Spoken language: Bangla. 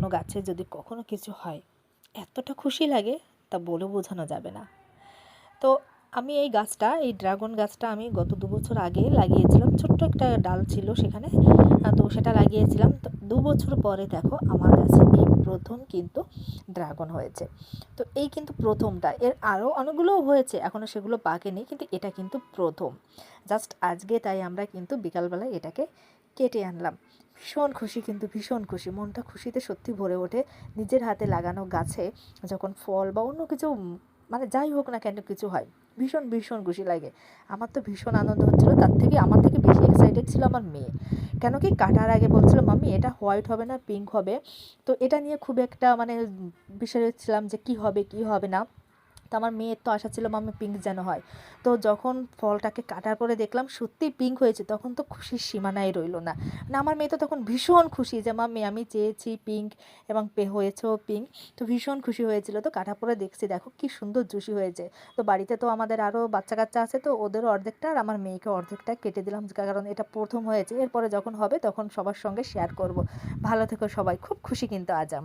কোনো গাছে যদি কখনো কিছু হয় এতটা খুশি লাগে তা বলে বোঝানো যাবে না। তো আমি এই ড্রাগন গাছটা আমি গত 2 বছর আগে লাগিয়েছিলাম, ছোট্ট একটা ডাল ছিল সেখানে। তো সেটা লাগিয়েছিলাম, তো 2 বছর পরে দেখো আমার গাছে এই প্রথম কিন্তু ড্রাগন হয়েছে। তো এই কিন্তু প্রথমটা, এর আরও অনেকগুলোও হয়েছে, এখনও সেগুলো পাকেনি, কিন্তু এটা কিন্তু প্রথম জাস্ট আজকে। তাই আমরা কিন্তু বিকালবেলায় এটাকে কেটে আনলাম। ভীষণ খুশি, কিন্তু ভীষণ খুশি, মনটা খুশিতে সত্যি ভরে ওঠে। নিজের হাতে লাগানো গাছে যখন ফল বা অন্য কিছু মানে যাই হোক না কেন কিছু হয়, ভীষণ ভীষণ খুশি লাগে। আমার তো ভীষণ আনন্দ হচ্ছিলো, তার থেকে আমার থেকে বেশি এক্সাইটেড ছিল আমার মেয়ে। কেন কি কাটার আগে বলছিল মাম্মি এটা হোয়াইট হবে না পিঙ্ক হবে। তো এটা নিয়ে খুব একটা মানে বিষয় ছিলাম যে কী হবে কী হবে না। তো আমার মেয়ের তো আশা ছিল মাম্মি পিঙ্ক যেন হয়। তো যখন ফলটাকে কাটার পরে দেখলাম সত্যিই পিঙ্ক হয়েছে, তখন তো খুশির সীমানাই রইলো না। না আমার মেয়ে তো তখন ভীষণ খুশি যে মাম্মি আমি চেয়েছি পিঙ্ক এবং হয়েছেও পিঙ্ক। তো ভীষণ খুশি হয়েছিল। তো কাটার পরে দেখছি দেখো কি সুন্দর জুসি হয়েছে। তো বাড়িতে তো আমাদের আরও বাচ্চা কাচ্চা আছে, তো ওদেরও অর্ধেকটা আর আমার মেয়েকে অর্ধেকটা কেটে দিলাম, কারণ এটা প্রথম হয়েছে। এরপরে যখন হবে তখন সবার সঙ্গে শেয়ার করব। ভালো থেকো সবাই, খুব খুশি কিন্তু আজ আমরা।